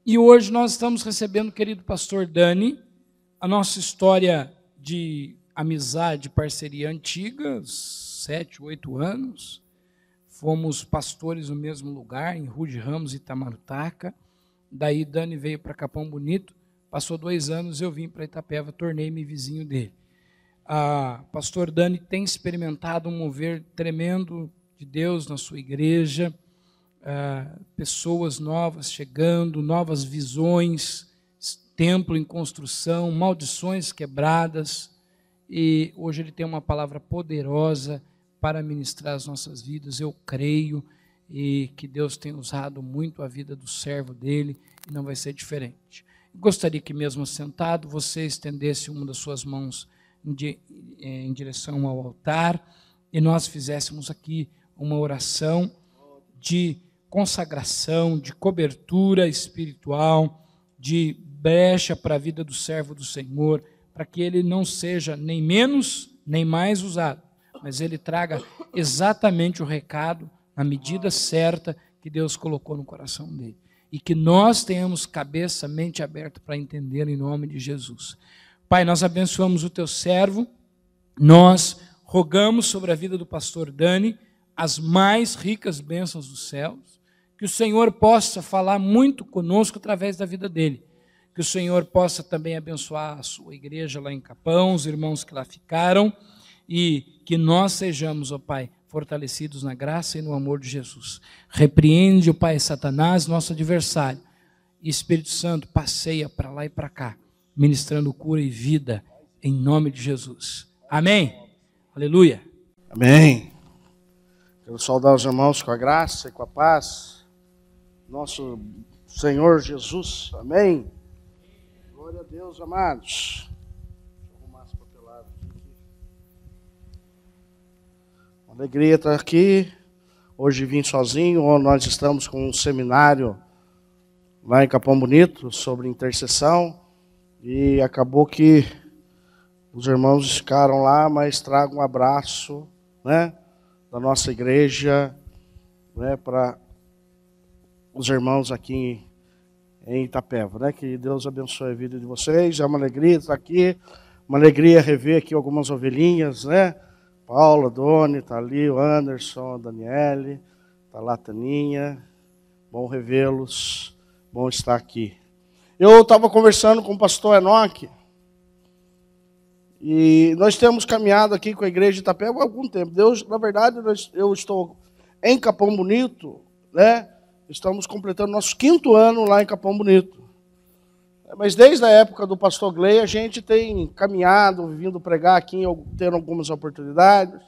E hoje nós estamos recebendo o querido pastor Dani, a nossa história de amizade, parceria antiga, 7, 8 anos. Fomos pastores no mesmo lugar, em Rude Ramos e Itamarutaca. Daí Dani veio para Capão Bonito, passou 2 anos, eu vim para Itapeva, tornei-me vizinho dele. Pastor Dani tem experimentado um mover tremendo de Deus na sua igreja, pessoas novas chegando, novas visões, templo em construção, maldições quebradas, e hoje ele tem uma palavra poderosa para ministrar as nossas vidas. Eu creio e que Deus tem usado muito a vida do servo dele e não vai ser diferente. Gostaria que mesmo sentado você estendesse uma das suas mãos em direção ao altar e nós fizéssemos aqui uma oração de consagração, de cobertura espiritual, de brecha para a vida do servo do Senhor, para que ele não seja nem menos nem mais usado, mas ele traga exatamente o recado na medida certa que Deus colocou no coração dele. E que nós tenhamos cabeça, mente aberta para entender em nome de Jesus. Pai, nós abençoamos o teu servo, nós rogamos sobre a vida do pastor Dani as mais ricas bênçãos dos céus, que o Senhor possa falar muito conosco através da vida dele, que o Senhor possa também abençoar a sua igreja lá em Capão, os irmãos que lá ficaram, e que nós sejamos, ó Pai, fortalecidos na graça e no amor de Jesus. Repreende, ó Pai, Satanás, nosso adversário, e Espírito Santo passeia para lá e para cá, ministrando cura e vida, em nome de Jesus. Amém? Aleluia. Amém. Quero saudar os irmãos com a graça e com a paz. Nosso Senhor Jesus. Amém. Glória a Deus, amados. Deixa eu arrumar as papeladas aqui. Uma alegria estar aqui. Hoje vim sozinho. Nós estamos com um seminário lá em Capão Bonito sobre intercessão. E acabou que os irmãos ficaram lá, mas trago um abraço, né, da nossa igreja, né, para os irmãos aqui em Itapeva, né? Que Deus abençoe a vida de vocês. É uma alegria estar aqui, uma alegria rever aqui algumas ovelhinhas, né? Paula, Doni, está ali, o Anderson, a Daniele, está lá a Taninha. Bom revê-los, bom estar aqui. Eu estava conversando com o pastor Enoque, e nós temos caminhado aqui com a igreja de Itapeva há algum tempo. Deus, na verdade, eu estou em Capão Bonito, né? Estamos completando nosso 5º ano lá em Capão Bonito. Mas desde a época do pastor Gley, a gente tem caminhado, vindo pregar aqui, tendo algumas oportunidades.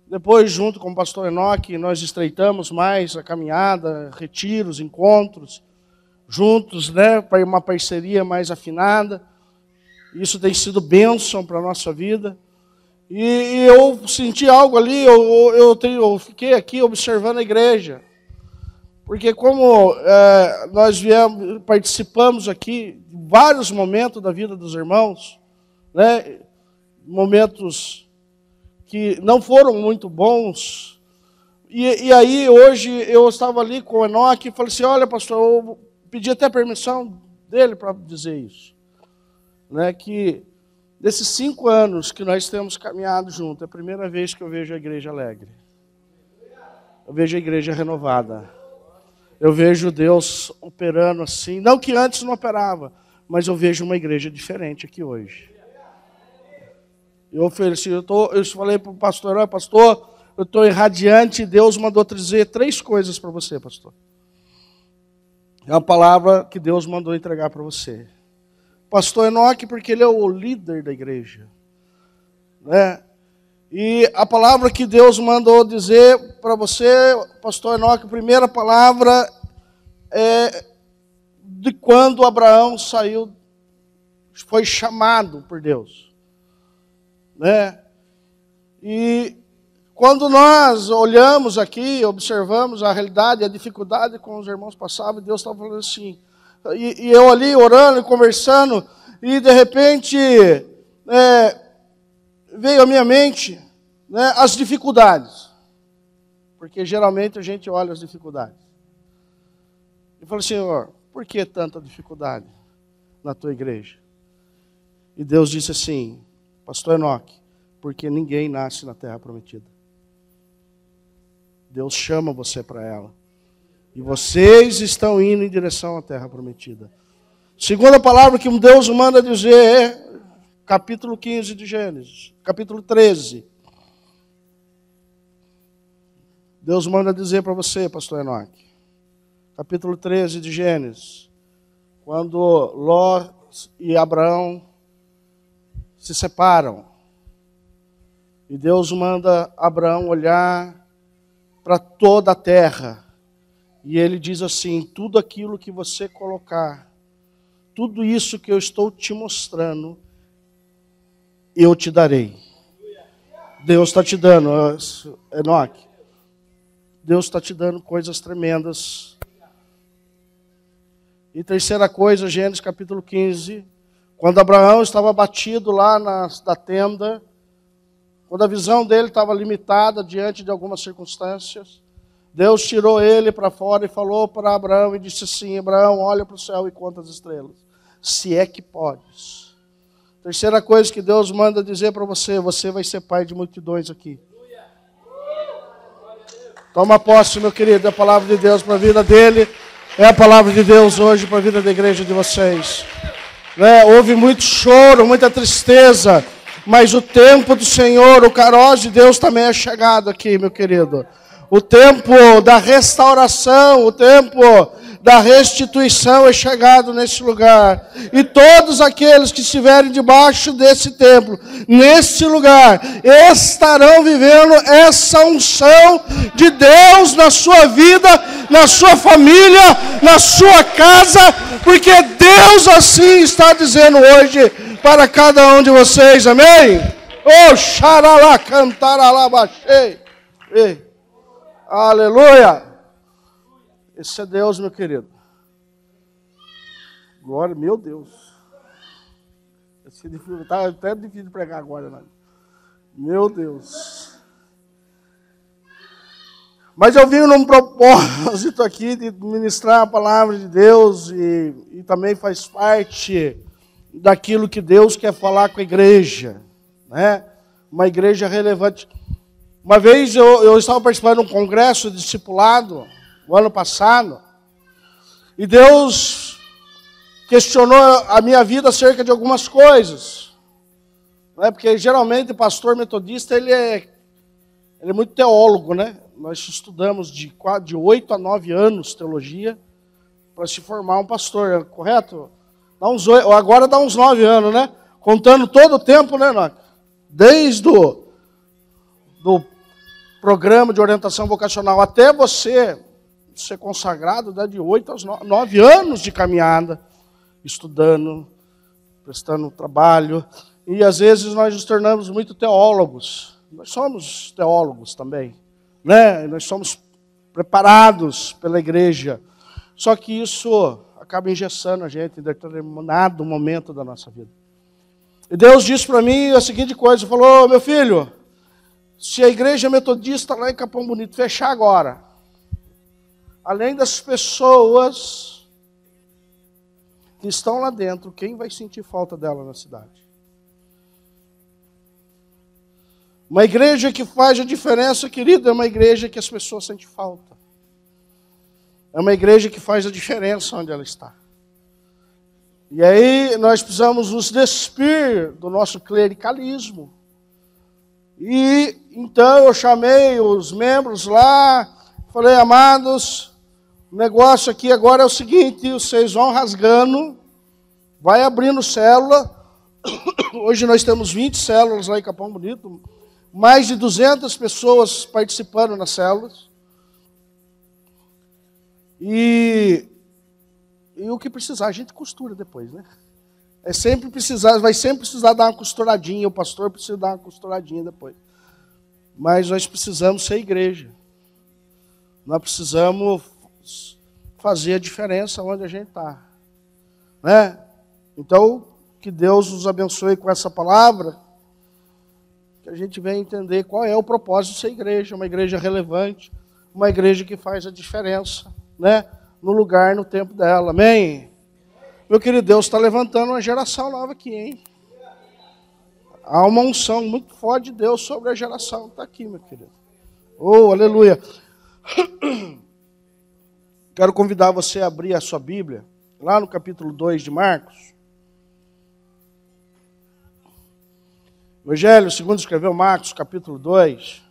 Depois, junto com o pastor Enoque, nós estreitamos mais a caminhada, retiros, encontros, juntos, né, para uma parceria mais afinada. Isso tem sido bênção para a nossa vida. E eu senti algo ali, eu fiquei aqui observando a igreja. Porque como nós participamos aqui de vários momentos da vida dos irmãos, né, momentos que não foram muito bons, e aí hoje eu estava ali com o Enoque e falei assim, olha pastor, eu pedi até permissão dele para dizer isso, né, que desses 5 anos que nós temos caminhado junto, é a primeira vez que eu vejo a igreja alegre, eu vejo a igreja renovada. Eu vejo Deus operando assim, não que antes não operava, mas eu vejo uma igreja diferente aqui hoje. Eu ofereci, eu falei para o pastor, olha, pastor, eu estou irradiante e Deus mandou dizer 3 coisas para você, pastor. É uma palavra que Deus mandou entregar para você. Pastor Enoque, porque ele é o líder da igreja, né? E a palavra que Deus mandou dizer para você, pastor Enoque, a primeira palavra é de quando Abraão saiu, foi chamado por Deus, né? E quando nós olhamos aqui, observamos a realidade, a dificuldade com os irmãos passavam, Deus estava falando assim, e eu ali orando e conversando, e de repente veio à minha mente, né, as dificuldades. Porque geralmente a gente olha as dificuldades. E falei, Senhor, por que tanta dificuldade na tua igreja? E Deus disse assim, pastor Enoque, porque ninguém nasce na terra prometida. Deus chama você para ela. E vocês estão indo em direção à terra prometida. Segunda palavra que Deus manda dizer é capítulo 15 de Gênesis, capítulo 13. Deus manda dizer para você, pastor Enoque, capítulo 13 de Gênesis, quando Ló e Abraão se separam, e Deus manda Abraão olhar para toda a terra, e ele diz assim, tudo aquilo que você colocar, tudo isso que eu estou te mostrando, eu te darei. Deus está te dando, Enoque, Deus está te dando coisas tremendas. E terceira coisa, Gênesis capítulo 15, quando Abraão estava batido lá na tenda, quando a visão dele estava limitada diante de algumas circunstâncias, Deus tirou ele para fora e falou para Abraão e disse assim, Abraão, olha para o céu e conta as estrelas, se é que podes. Terceira coisa que Deus manda dizer para você, você vai ser pai de multidões aqui. Toma posse, meu querido, é a palavra de Deus para a vida dele, é a palavra de Deus hoje para a vida da igreja de vocês. Houve muito choro, muita tristeza, mas o tempo do Senhor, o Kairos de Deus também é chegado aqui, meu querido. O tempo da restauração, o tempo da restituição é chegado nesse lugar. E todos aqueles que estiverem debaixo desse templo, nesse lugar, estarão vivendo essa unção de Deus na sua vida, na sua família, na sua casa, porque Deus assim está dizendo hoje para cada um de vocês, amém? Oh, xaralá, cantaralá, baixei. Aleluia! Esse é Deus, meu querido. Glória, meu Deus. Está até difícil de pregar agora, né? Meu Deus. Mas eu vim num propósito aqui de ministrar a palavra de Deus e também faz parte daquilo que Deus quer falar com a igreja, né? Uma igreja relevante. Uma vez eu estava participando de um congresso de discipulado, o ano passado, e Deus questionou a minha vida acerca de algumas coisas. Né? Porque geralmente o pastor metodista ele é muito teólogo, né? Nós estudamos de 8 a 9 anos teologia para se formar um pastor, correto? Agora dá uns 9 anos, né? Contando todo o tempo, né, Noca? Desde do programa de orientação vocacional até você ser consagrado, dá de 8 a 9 anos de caminhada, estudando, prestando trabalho. E às vezes nós nos tornamos muito teólogos. Nós somos teólogos também, né? Nós somos preparados pela igreja. Só que isso acaba engessando a gente em determinado momento da nossa vida. E Deus disse para mim a seguinte coisa, falou, meu filho, se a igreja metodista lá em Capão Bonito fechar agora, além das pessoas que estão lá dentro, quem vai sentir falta dela na cidade? Uma igreja que faz a diferença, querido, é uma igreja que as pessoas sentem falta. É uma igreja que faz a diferença onde ela está. E aí nós precisamos nos despir do nosso clericalismo. E então eu chamei os membros lá, falei, amados, o negócio aqui agora é o seguinte, vocês vão rasgando, vai abrindo célula. Hoje nós temos 20 células lá em Capão Bonito, mais de 200 pessoas participando nas células. E o que precisar, a gente costura depois, né? Vai sempre precisar dar uma costuradinha, o pastor precisa dar uma costuradinha depois. Mas nós precisamos ser igreja. Nós precisamos fazer a diferença onde a gente está. Né? Então, que Deus nos abençoe com essa palavra, que a gente venha entender qual é o propósito de ser igreja, uma igreja relevante, uma igreja que faz a diferença, né? no lugar, no tempo dela. Amém? Meu querido, Deus está levantando uma geração nova aqui, hein? Há uma unção muito forte de Deus sobre a geração que está aqui, meu querido. Oh, aleluia. Quero convidar você a abrir a sua Bíblia, lá no capítulo 2 de Marcos. Evangelho, segundo escreveu Marcos, capítulo 2.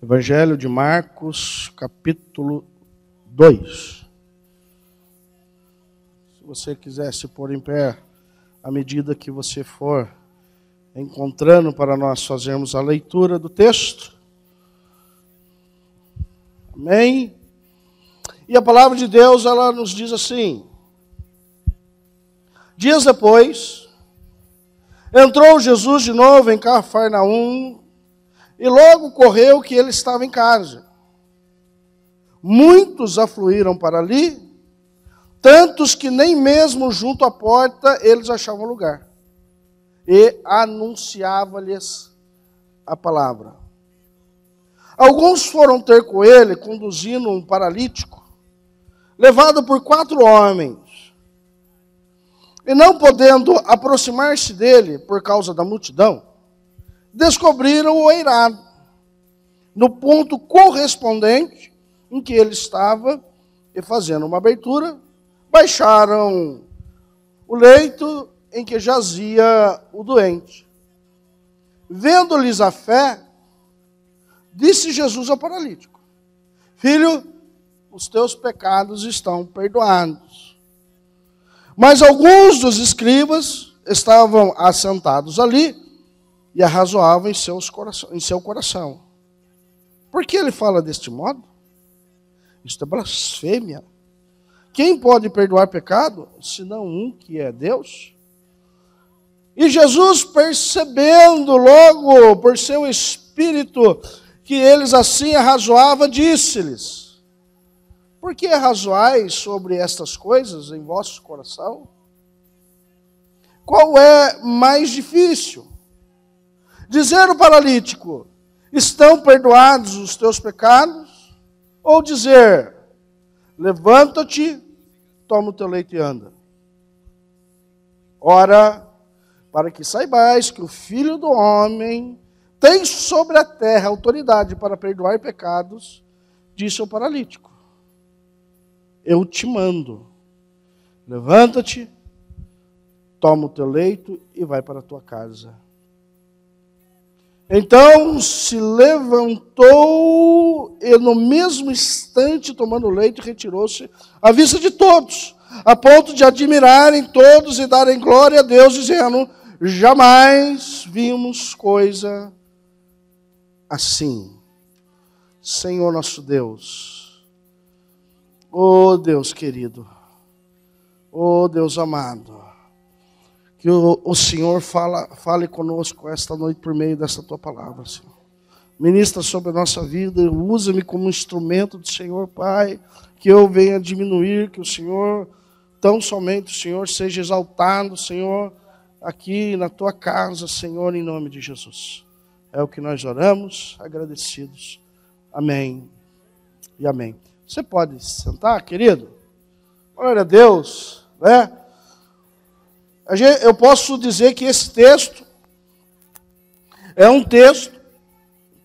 Evangelho de Marcos, capítulo 2. Se você quiser se pôr em pé, à medida que você for encontrando para nós fazermos a leitura do texto. Amém? E a palavra de Deus, ela nos diz assim: dias depois, entrou Jesus de novo em Cafarnaum, e logo correu que ele estava em casa. Muitos afluíram para ali, tantos que nem mesmo junto à porta eles achavam lugar. E anunciava-lhes a palavra. Alguns foram ter com ele, conduzindo um paralítico, levado por 4 homens. E não podendo aproximar-se dele por causa da multidão, descobriram o eirado, no ponto correspondente em que ele estava, e fazendo uma abertura, baixaram o leito em que jazia o doente. Vendo-lhes a fé, disse Jesus ao paralítico: filho, os teus pecados estão perdoados. Mas alguns dos escribas estavam assentados ali e arrazoavam em seu coração. Por que ele fala deste modo? Isto é blasfêmia. Quem pode perdoar pecado, senão um que é Deus? E Jesus, percebendo logo por seu espírito que eles assim arrazoavam, disse-lhes: por que arrazoais sobre estas coisas em vosso coração? Qual é mais difícil? Dizer ao paralítico: estão perdoados os teus pecados? Ou dizer: levanta-te, toma o teu leito e anda? Ora, para que saibais que o Filho do Homem tem sobre a terra autoridade para perdoar pecados, disse ao paralítico: eu te mando, levanta-te, toma o teu leito e vai para a tua casa. Então se levantou e no mesmo instante, tomando o leito, retirou-se à vista de todos, a ponto de admirarem todos e darem glória a Deus, dizendo: jamais vimos coisa assim. Senhor nosso Deus, ó Deus querido, ó Deus amado, que o Senhor fale conosco esta noite por meio desta tua palavra, Senhor. Ministra sobre a nossa vida, usa-me como instrumento do Senhor, Pai, que eu venha diminuir, que o Senhor, tão somente o Senhor, seja exaltado, Senhor, aqui na tua casa, Senhor, em nome de Jesus. É o que nós oramos, agradecidos. Amém e amém. Você pode se sentar, querido? Glória a Deus, né? Eu posso dizer que esse texto é um texto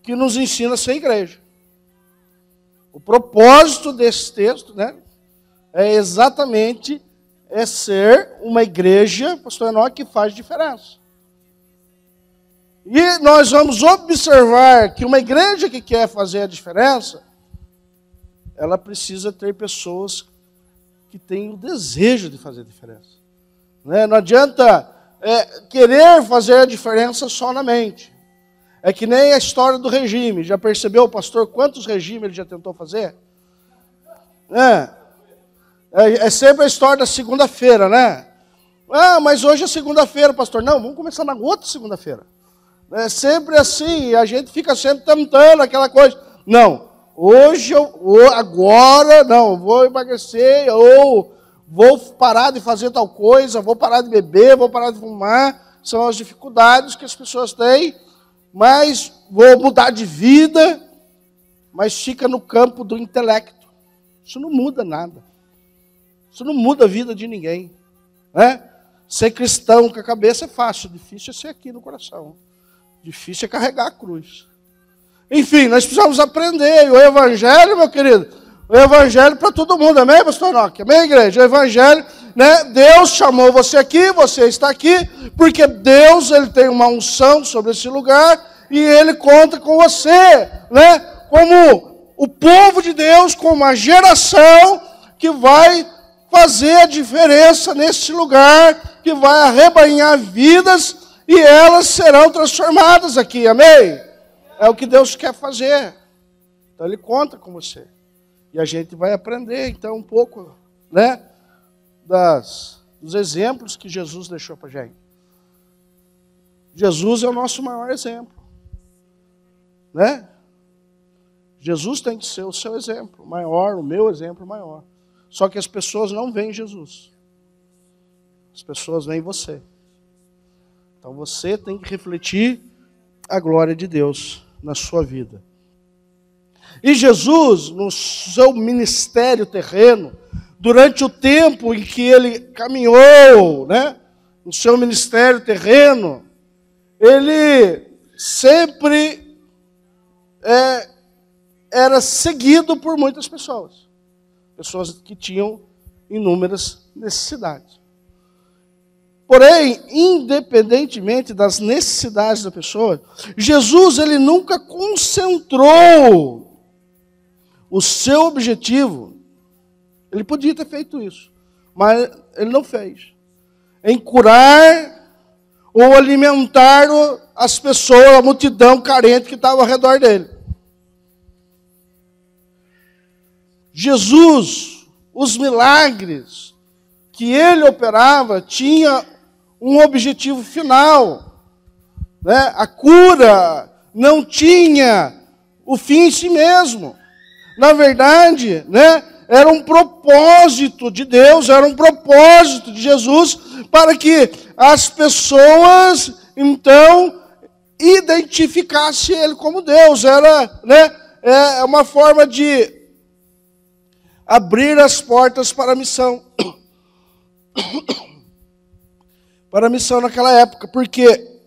que nos ensina a ser igreja. O propósito desse texto, né, é exatamente ser uma igreja, pastor Enoque, que faz diferença. E nós vamos observar que uma igreja que quer fazer a diferença, ela precisa ter pessoas que têm o desejo de fazer a diferença. Não adianta querer fazer a diferença só na mente. É que nem a história do regime. Já percebeu, pastor, quantos regimes ele já tentou fazer? É sempre a história da segunda-feira, né? Ah, mas hoje é segunda-feira, pastor. Não, vamos começar na outra segunda-feira. É sempre assim, a gente fica sempre tentando aquela coisa. Não, hoje, agora, não, vou emagrecer, ou vou parar de fazer tal coisa, vou parar de beber, vou parar de fumar. São as dificuldades que as pessoas têm, mas vou mudar de vida, mas fica no campo do intelecto. Isso não muda nada. Isso não muda a vida de ninguém. Né? Ser cristão com a cabeça é fácil, difícil é ser aqui no coração. Difícil é carregar a cruz. Enfim, nós precisamos aprender. O Evangelho, meu querido, o Evangelho para todo mundo. Amém, pastor Enoque? Amém, igreja? O Evangelho, né? Deus chamou você aqui, você está aqui, porque Deus, Ele tem uma unção sobre esse lugar e Ele conta com você, né? Como o povo de Deus, como uma geração que vai fazer a diferença nesse lugar, que vai arrebanhar vidas e elas serão transformadas aqui, amém? É o que Deus quer fazer. Então Ele conta com você. E a gente vai aprender, então, um pouco, né, dos exemplos que Jesus deixou para a gente. Jesus é o nosso maior exemplo. Né? Jesus tem que ser o seu exemplo maior, o meu exemplo maior. Só que as pessoas não veem Jesus. As pessoas veem você. Então você tem que refletir a glória de Deus na sua vida. E Jesus, no seu ministério terreno, durante o tempo em que ele caminhou, né, no seu ministério terreno, ele sempre era seguido por muitas pessoas. Pessoas que tinham inúmeras necessidades. Porém, independentemente das necessidades da pessoa, Jesus ele nunca concentrou o seu objetivo. Ele podia ter feito isso, mas ele não fez. Em curar ou alimentar as pessoas, a multidão carente que estava ao redor dele. Jesus, os milagres que ele operava, tinha um objetivo final. Né? A cura não tinha o fim em si mesmo. Na verdade, né, era um propósito de Deus, era um propósito de Jesus para que as pessoas, então, identificassem Ele como Deus. Era, né, uma forma de abrir as portas para a missão. Para a missão naquela época, porque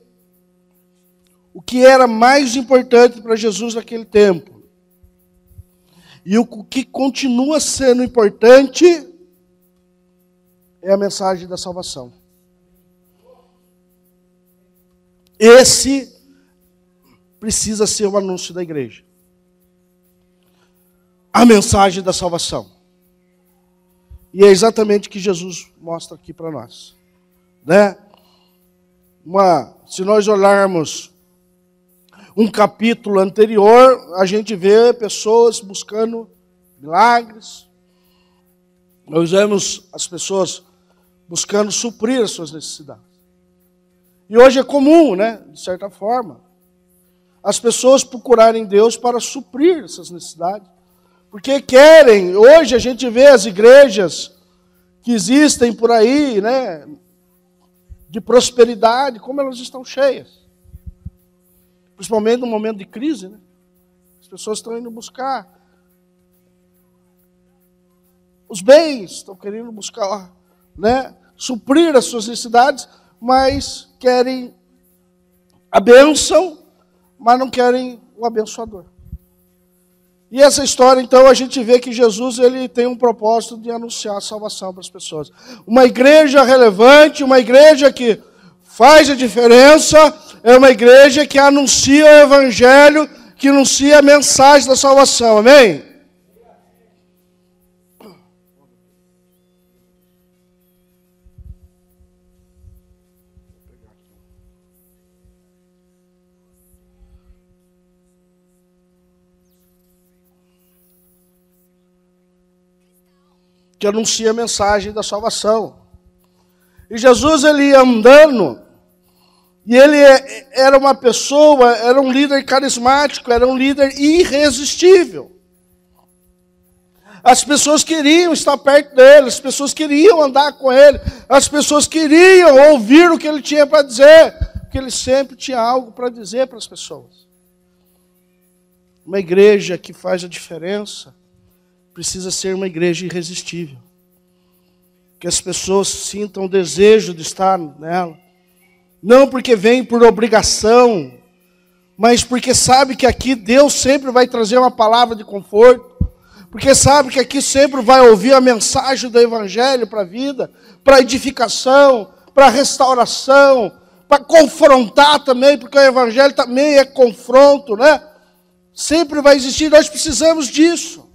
o que era mais importante para Jesus naquele tempo, e o que continua sendo importante, é a mensagem da salvação. Esse precisa ser o anúncio da igreja. A mensagem da salvação. E é exatamente o que Jesus mostra aqui para nós. Né? Se nós olharmos um capítulo anterior, a gente vê pessoas buscando milagres. Nós vemos as pessoas buscando suprir as suas necessidades. E hoje é comum, né, de certa forma, as pessoas procurarem Deus para suprir essas necessidades. Porque querem, hoje a gente vê as igrejas que existem por aí, né, de prosperidade, como elas estão cheias. Principalmente no momento de crise, né? As pessoas estão indo buscar os bens, estão querendo buscar, né, suprir as suas necessidades, mas querem a bênção, mas não querem o abençoador. E essa história, então, a gente vê que Jesus ele tem um propósito de anunciar a salvação para as pessoas. Uma igreja relevante, uma igreja que faz a diferença, é uma igreja que anuncia o Evangelho, que anuncia a mensagem da salvação. Amém? Que anuncia a mensagem da salvação. E Jesus, ele ia andando, e ele era uma pessoa, era um líder carismático, era um líder irresistível. As pessoas queriam estar perto dele, as pessoas queriam andar com ele, as pessoas queriam ouvir o que ele tinha para dizer, porque ele sempre tinha algo para dizer para as pessoas. Uma igreja que faz a diferença precisa ser uma igreja irresistível. Que as pessoas sintam o desejo de estar nela. Não porque vem por obrigação, mas porque sabe que aqui Deus sempre vai trazer uma palavra de conforto. Porque sabe que aqui sempre vai ouvir a mensagem do Evangelho para a vida, para edificação, para restauração, para confrontar também, porque o Evangelho também é confronto, né? Sempre vai existir, nós precisamos disso.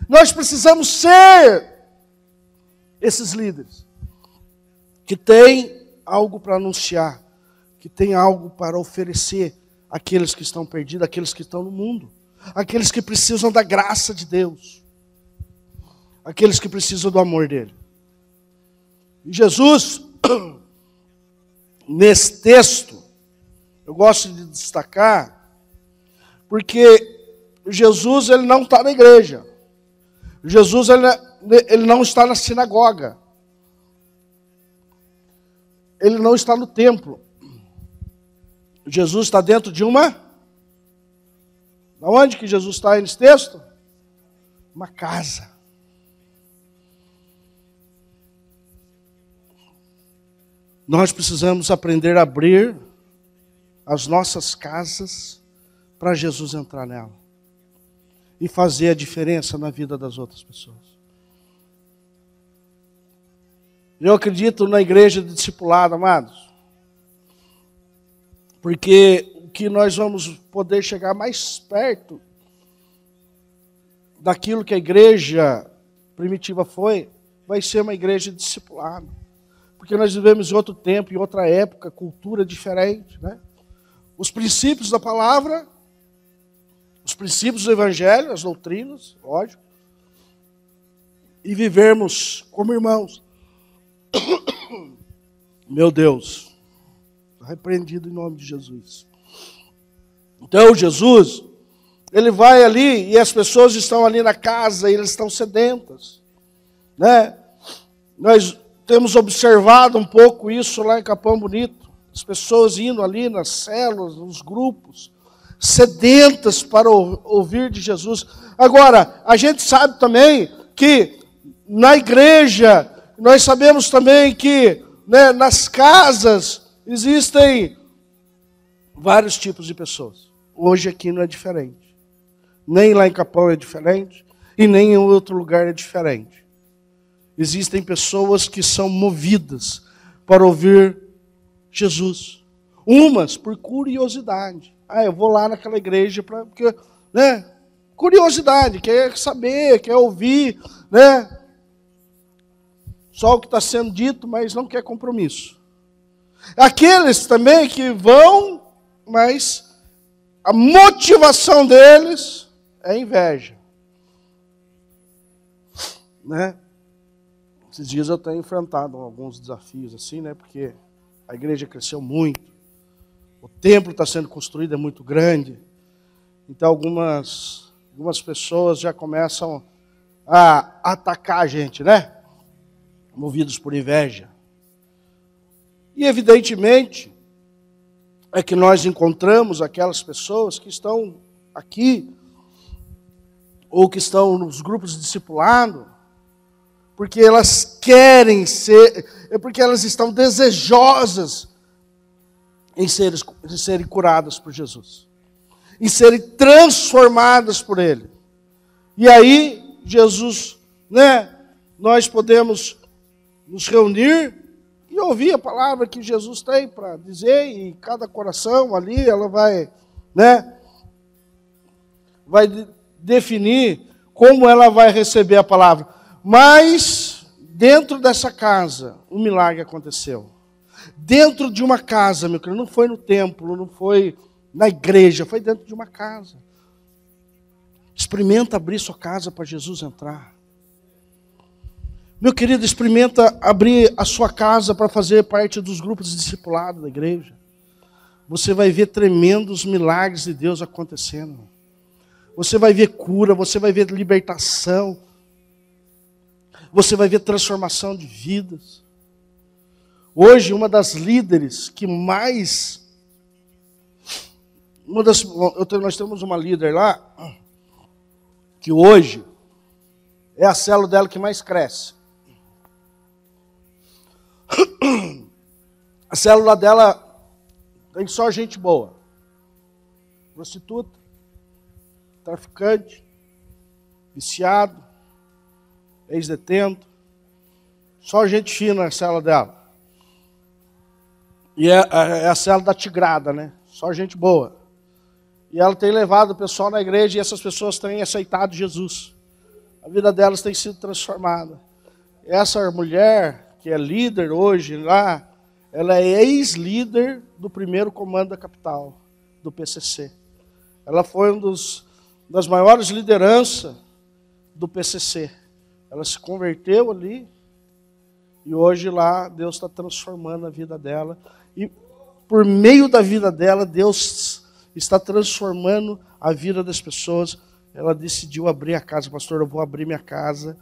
Nós precisamos ser esses líderes que têm algo para anunciar, que têm algo para oferecer àqueles que estão perdidos, àqueles que estão no mundo, aqueles que precisam da graça de Deus, aqueles que precisam do amor dele. E Jesus, nesse texto, eu gosto de destacar, porque Jesus ele não está na igreja. Jesus ele não está na sinagoga. Ele não está no templo. Jesus está dentro de uma... Onde que Jesus está nesse texto? Uma casa. Nós precisamos aprender a abrir as nossas casas para Jesus entrar nela e fazer a diferença na vida das outras pessoas. Eu acredito na igreja de discipulado, amados, porque o que nós vamos poder chegar mais perto daquilo que a igreja primitiva foi, vai ser uma igreja de discipulado. Porque nós vivemos em outro tempo, em outra época, cultura diferente, né? Os princípios da palavra, os princípios do evangelho, as doutrinas, lógico, e vivermos como irmãos. Meu Deus, repreendido em nome de Jesus. Então Jesus, ele vai ali e as pessoas estão ali na casa e eles estão sedentas, né? Nós temos observado um pouco isso lá em Capão Bonito, as pessoas indo ali nas células, nos grupos, sedentas para ouvir de Jesus. Agora, a gente sabe também que na igreja, nós sabemos também que, né, nas casas existem vários tipos de pessoas. Hoje aqui não é diferente. Nem lá em Capão é diferente e nem em outro lugar é diferente. Existem pessoas que são movidas para ouvir Jesus. Umas por curiosidade. Eu vou lá naquela igreja porque, né? Curiosidade, quer saber, quer ouvir, né? Só o que está sendo dito, mas não quer compromisso. Aqueles também que vão, mas a motivação deles é inveja, né? Esses dias eu tenho enfrentado alguns desafios assim, né? Porque a igreja cresceu muito. O templo está sendo construído, é muito grande. Então algumas pessoas já começam a atacar a gente, né? Movidos por inveja. E evidentemente é que nós encontramos aquelas pessoas que estão aqui ou que estão nos grupos de discipulado, porque elas querem ser, porque elas estão desejosas em serem curadas por Jesus, em serem transformadas por Ele. E aí, Jesus, né, nós podemos nos reunir e ouvir a palavra que Jesus tem para dizer, e cada coração ali, ela vai, né, vai definir como ela vai receber a palavra. Mas, dentro dessa casa, um milagre aconteceu. Dentro de uma casa, meu querido, não foi no templo, não foi na igreja, foi dentro de uma casa. Experimenta abrir sua casa para Jesus entrar. Meu querido, experimenta abrir a sua casa para fazer parte dos grupos de discipulado da igreja. Você vai ver tremendos milagres de Deus acontecendo. Você vai ver cura, você vai ver libertação. Você vai ver transformação de vidas. Hoje, uma das líderes que mais... nós temos uma líder lá, que hoje é a célula dela que mais cresce. A célula dela tem só gente boa. Prostituta, traficante, viciado, ex-detento. Só gente fina na célula dela. E é a célula da tigrada, né? Só gente boa. E ela tem levado o pessoal na igreja e essas pessoas têm aceitado Jesus. A vida delas tem sido transformada. Essa mulher, que é líder hoje lá, ela é ex-líder do primeiro comando da capital, do PCC. Ela foi uma das maiores lideranças do PCC. Ela se converteu ali e hoje lá Deus está transformando a vida dela. E por meio da vida dela, Deus está transformando a vida das pessoas. Ela decidiu abrir a casa. Pastor, eu vou abrir minha casa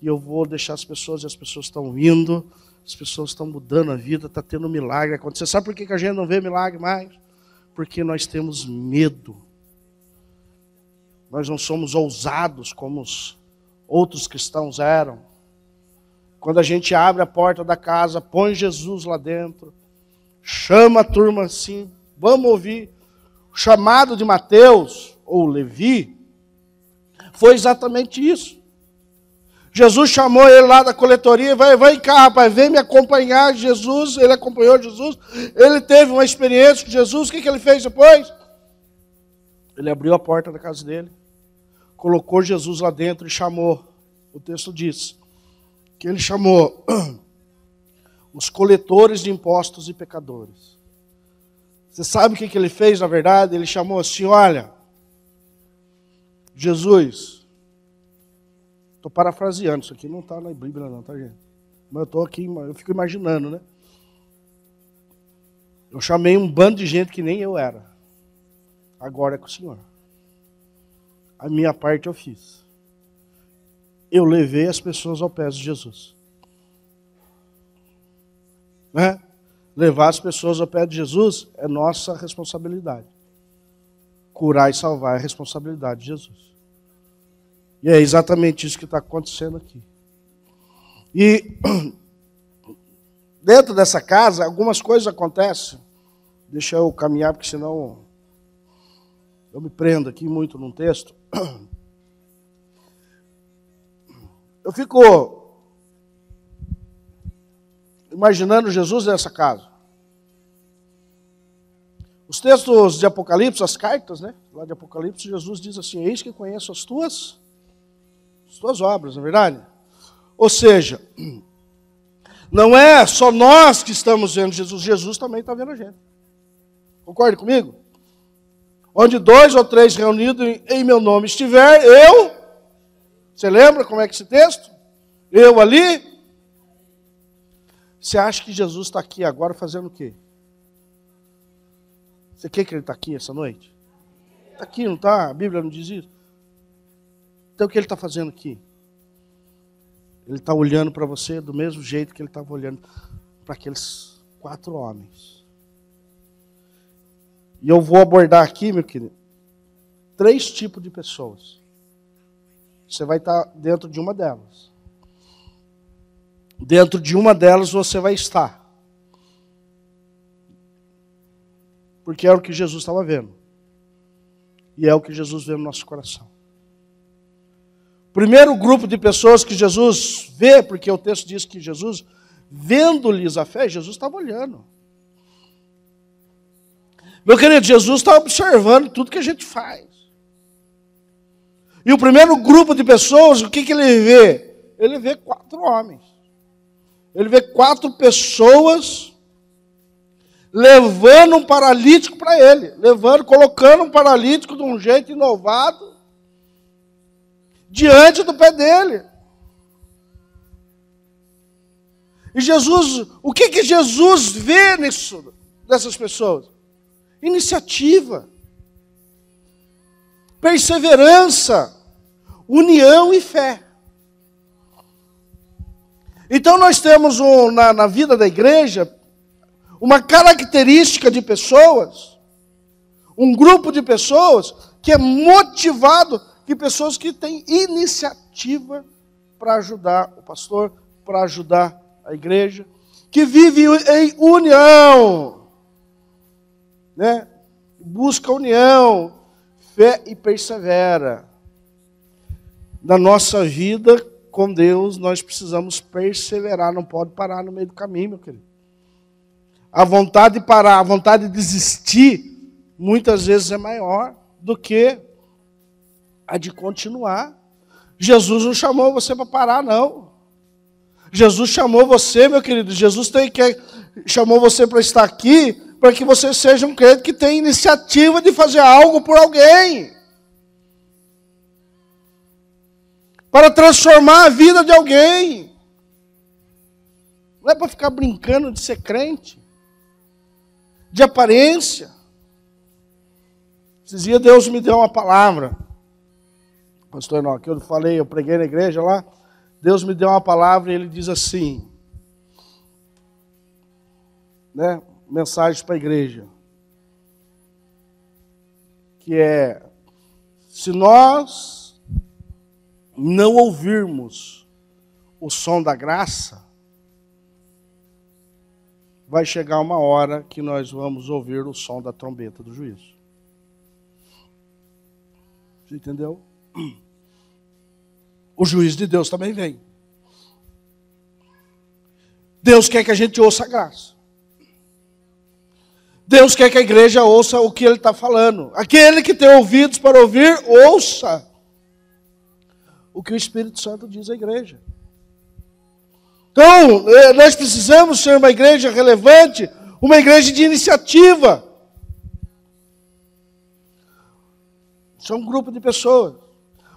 e eu vou deixar as pessoas, e as pessoas estão vindo, as pessoas estão mudando a vida, está tendo milagre acontecer. Sabe por que a gente não vê milagre mais? Porque nós temos medo. Nós não somos ousados como os outros cristãos eram. Quando a gente abre a porta da casa, põe Jesus lá dentro, chama a turma assim, vamos ouvir. O chamado de Mateus, ou Levi, foi exatamente isso. Jesus chamou ele lá da coletoria, vai cá, rapaz, vem me acompanhar. Jesus, ele acompanhou Jesus, ele teve uma experiência com Jesus. O que ele fez depois? Ele abriu a porta da casa dele, colocou Jesus lá dentro e chamou. O texto diz que ele chamou os coletores de impostos e pecadores. Você sabe o que ele fez, na verdade? Ele chamou assim, olha, Jesus, estou parafraseando, isso aqui não está na Bíblia não, tá, gente? Mas eu estou aqui, eu fico imaginando, né? Eu chamei um bando de gente que nem eu era. Agora é com o Senhor. A minha parte eu fiz. Eu levei as pessoas ao pé de Jesus. Né? Levar as pessoas ao pé de Jesus é nossa responsabilidade. Curar e salvar é a responsabilidade de Jesus. E é exatamente isso que está acontecendo aqui. E dentro dessa casa, algumas coisas acontecem. Deixa eu caminhar, porque senão eu me prendo aqui muito num texto. Eu fico imaginando Jesus nessa casa. Os textos de Apocalipse, as cartas, né? Lá de Apocalipse, Jesus diz assim, eis que conheço as tuas obras, não é verdade? Ou seja, não é só nós que estamos vendo Jesus, Jesus também está vendo a gente. Concorda comigo? Onde 2 ou 3 reunidos em meu nome estiver, eu... Você lembra como é que esse texto? Eu ali? Você acha que Jesus está aqui agora fazendo o quê? Você quer que ele está aqui essa noite? Está aqui, não está? A Bíblia não diz isso? Então o que ele está fazendo aqui? Ele está olhando para você do mesmo jeito que ele estava olhando para aqueles 4 homens. E eu vou abordar aqui, meu querido, 3 tipos de pessoas. Você vai estar dentro de uma delas. Dentro de uma delas você vai estar. Porque é o que Jesus estava vendo. E é o que Jesus vê no nosso coração. O primeiro grupo de pessoas que Jesus vê, porque o texto diz que Jesus, vendo-lhes a fé, Jesus estava olhando. Meu querido, Jesus está observando tudo que a gente faz. E o primeiro grupo de pessoas, o que ele vê? Ele vê 4 homens. Ele vê 4 pessoas levando um paralítico para ele. Colocando um paralítico de um jeito inovado diante do pé dele. E Jesus, o que Jesus vê nisso, dessas pessoas? Iniciativa, perseverança, união e fé. Então nós temos na vida da igreja uma característica de pessoas, um grupo de pessoas que é motivado, de pessoas que têm iniciativa para ajudar o pastor, para ajudar a igreja, que vive em união, né? Busca união, fé e persevera. Na nossa vida com Deus, nós precisamos perseverar, não pode parar no meio do caminho, meu querido. A vontade de parar, a vontade de desistir, muitas vezes é maior do que a de continuar. Jesus não chamou você para parar, não. Jesus chamou você, meu querido, Jesus chamou você para estar aqui, para que você seja um crente que tem iniciativa de fazer algo por alguém. Para transformar a vida de alguém. Não é para ficar brincando de ser crente, de aparência. Esses dias Deus me deu uma palavra. Pastor Enoque, eu preguei na igreja lá. Deus me deu uma palavra e Ele diz assim, né? Mensagem para a igreja. Que é, se nós não ouvirmos o som da graça, vai chegar uma hora que nós vamos ouvir o som da trombeta do juízo. Você entendeu? O juízo de Deus também vem. Deus quer que a gente ouça a graça. Deus quer que a igreja ouça o que Ele está falando. Aquele que tem ouvidos para ouvir, ouça o que o Espírito Santo diz à igreja. Então, nós precisamos ser uma igreja relevante, uma igreja de iniciativa. Isso é um grupo de pessoas.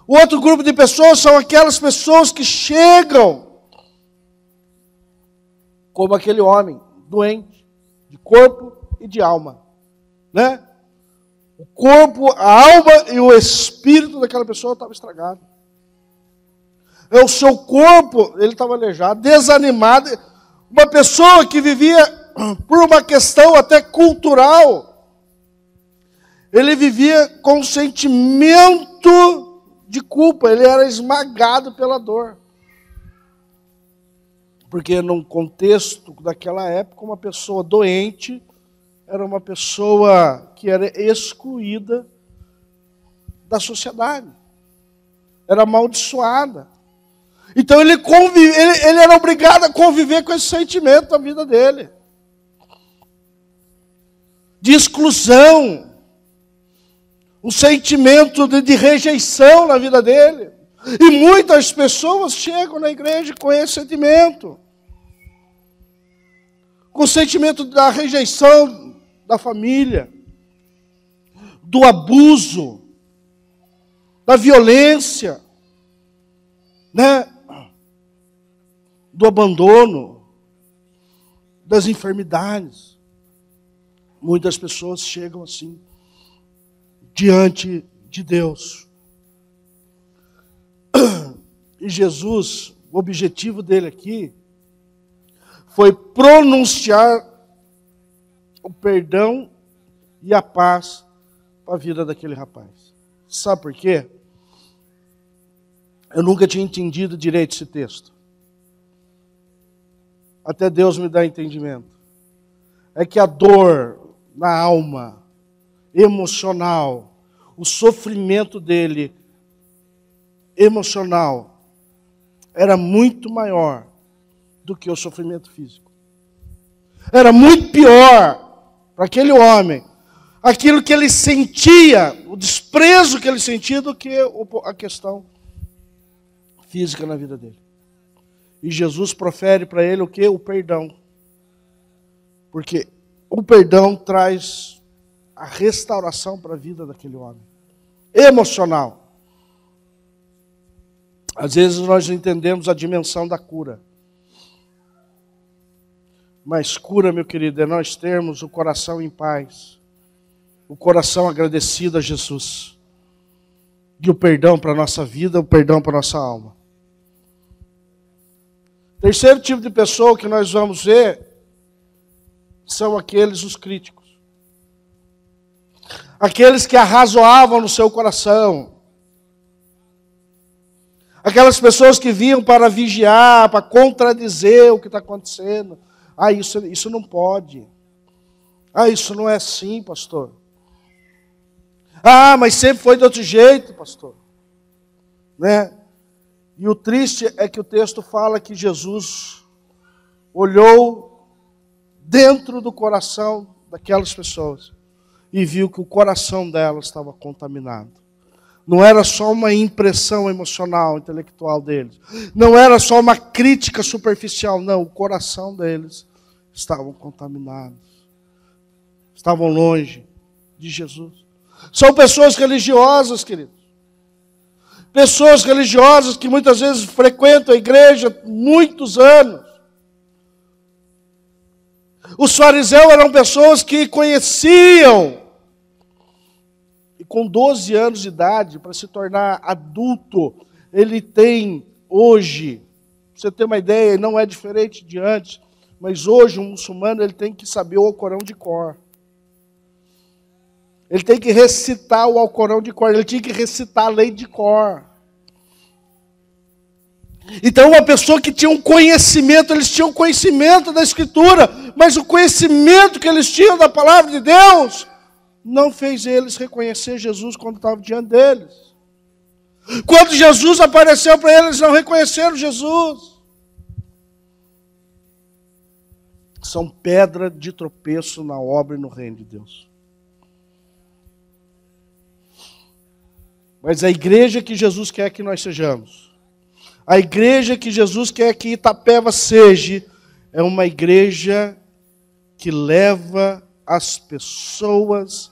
O outro grupo de pessoas são aquelas pessoas que chegam, como aquele homem doente, de corpo e de alma, né? O corpo, a alma e o espírito daquela pessoa estavam estragados. O seu corpo, ele estava aleijado, desanimado. Uma pessoa que vivia por uma questão até cultural, ele vivia com um sentimento de culpa, ele era esmagado pela dor. Porque num contexto daquela época, uma pessoa doente era uma pessoa que era excluída da sociedade. Era amaldiçoada. Então ele era obrigado a conviver com esse sentimento na vida dele. De exclusão. Um sentimento de rejeição na vida dele. E muitas pessoas chegam na igreja com esse sentimento. Com o sentimento da rejeição da família, do abuso, da violência, né? Do abandono, das enfermidades. Muitas pessoas chegam assim, diante de Deus. E Jesus, o objetivo dele aqui, foi pronunciar o perdão e a paz para a vida daquele rapaz. Sabe por quê? Eu nunca tinha entendido direito esse texto. Até Deus me dá entendimento. É que a dor na alma, emocional, o sofrimento dele, emocional, era muito maior do que o sofrimento físico. Era muito pior para aquele homem aquilo que ele sentia, o desprezo que ele sentia, do que a questão física na vida dele. E Jesus profere para ele o quê? O perdão. Porque o perdão traz a restauração para a vida daquele homem. Emocional. Às vezes nós não entendemos a dimensão da cura. Mas cura, meu querido, é nós termos o coração em paz. O coração agradecido a Jesus. E o perdão para a nossa vida, o perdão para a nossa alma. Terceiro tipo de pessoa que nós vamos ver são aqueles, os críticos. Aqueles que arrazoavam no seu coração. Aquelas pessoas que vinham para vigiar, para contradizer o que está acontecendo. Ah, isso não pode. Ah, isso não é assim, pastor. Ah, mas sempre foi de outro jeito, pastor. Né? E o triste é que o texto fala que Jesus olhou dentro do coração daquelas pessoas e viu que o coração delas estava contaminado. Não era só uma impressão emocional, intelectual deles. Não era só uma crítica superficial, não. O coração deles estavam contaminados. Estavam longe de Jesus. São pessoas religiosas, queridos. Pessoas religiosas que muitas vezes frequentam a igreja muitos anos. Os fariseus eram pessoas que conheciam. E com 12 anos de idade, para se tornar adulto, ele tem hoje, para você ter uma ideia, não é diferente de antes, mas hoje um muçulmano ele tem que saber o Alcorão de cor. Ele tem que recitar o Alcorão de cor, ele tinha que recitar a lei de cor. Então uma pessoa que tinha um conhecimento, eles tinham conhecimento da Escritura, mas o conhecimento que eles tinham da palavra de Deus não fez eles reconhecer Jesus quando estava diante deles. Quando Jesus apareceu para eles, eles não reconheceram Jesus. São pedra de tropeço na obra e no reino de Deus. Mas a igreja que Jesus quer que nós sejamos, a igreja que Jesus quer que Itapeva seja, é uma igreja que leva as pessoas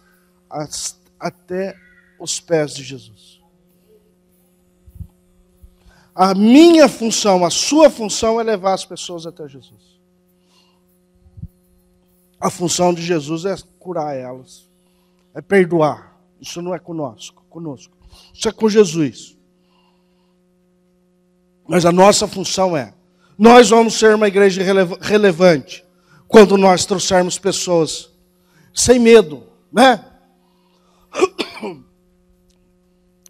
até os pés de Jesus. A minha função, a sua função é levar as pessoas até Jesus. A função de Jesus é curar elas, é perdoar. Isso não é conosco. Isso é com Jesus. Mas a nossa função é, nós vamos ser uma igreja relevante quando nós trouxermos pessoas sem medo, né?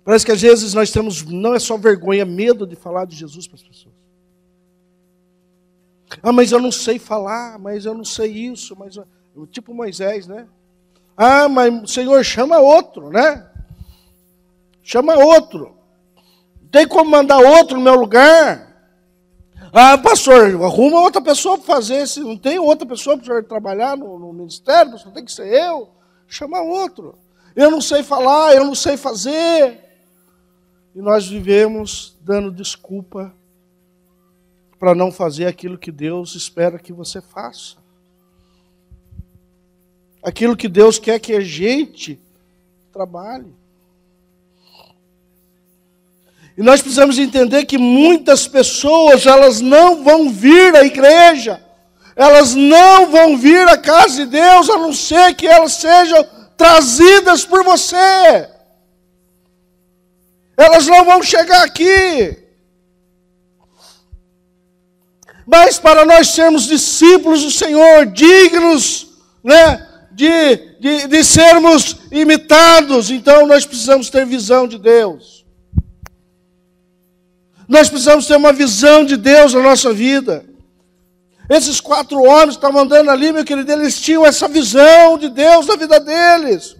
Parece que às vezes nós temos, não é só vergonha, é medo de falar de Jesus para as pessoas. Ah, mas eu não sei falar, mas eu não sei isso, mas tipo Moisés, né? Ah, mas Senhor, chama outro, né? Chama outro. Não tem como mandar outro no meu lugar. Ah, pastor, arruma outra pessoa para fazer. Se não tem outra pessoa para trabalhar no ministério, pastor, tem que ser eu. Chama outro. Eu não sei falar, eu não sei fazer. E nós vivemos dando desculpa para não fazer aquilo que Deus espera que você faça. Aquilo que Deus quer que a gente trabalhe. E nós precisamos entender que muitas pessoas, elas não vão vir à igreja, elas não vão vir à casa de Deus, a não ser que elas sejam trazidas por você. Elas não vão chegar aqui. Mas para nós sermos discípulos do Senhor, dignos, né, de sermos imitados, então nós precisamos ter visão de Deus. Nós precisamos ter uma visão de Deus na nossa vida. Esses 4 homens que estavam andando ali, meu querido, eles tinham essa visão de Deus na vida deles.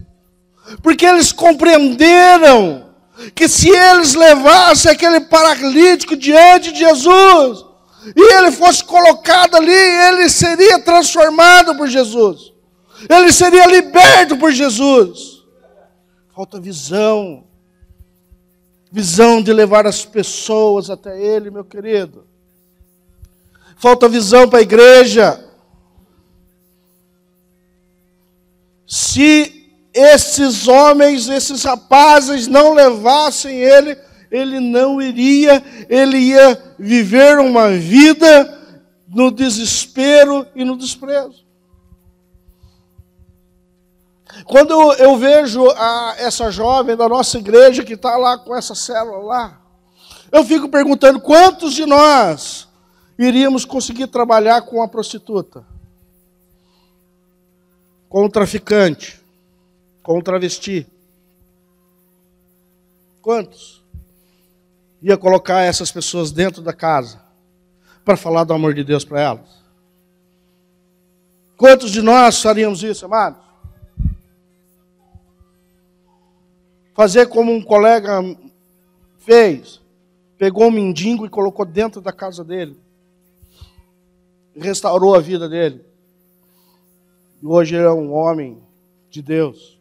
Porque eles compreenderam que se eles levassem aquele paralítico diante de Jesus, e ele fosse colocado ali, ele seria transformado por Jesus. Ele seria liberto por Jesus. Falta visão. Visão de levar as pessoas até Ele, meu querido. Falta visão para a igreja. Se esses homens, esses rapazes não levassem Ele, ele não iria, ele ia viver uma vida no desespero e no desprezo. Quando eu vejo essa jovem da nossa igreja que está lá com essa célula lá, eu fico perguntando quantos de nós iríamos conseguir trabalhar com a prostituta, com o traficante, com o travesti? Quantos ia colocar essas pessoas dentro da casa para falar do amor de Deus para elas? Quantos de nós faríamos isso, amados? Fazer como um colega fez, pegou um mendigo e colocou dentro da casa dele, restaurou a vida dele. E hoje ele é um homem de Deus.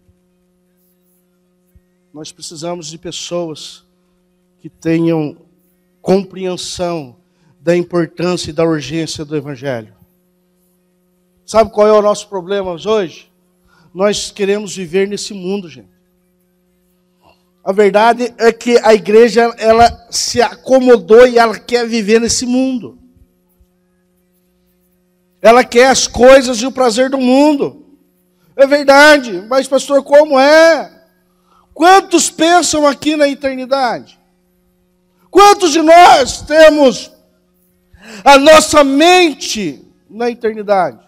Nós precisamos de pessoas que tenham compreensão da importância e da urgência do Evangelho. Sabe qual é o nosso problema hoje? Nós queremos viver nesse mundo, gente. A verdade é que a igreja, ela se acomodou e ela quer viver nesse mundo. Ela quer as coisas e o prazer do mundo. É verdade, mas pastor, como é? Quantos pensam aqui na eternidade? Quantos de nós temos a nossa mente na eternidade?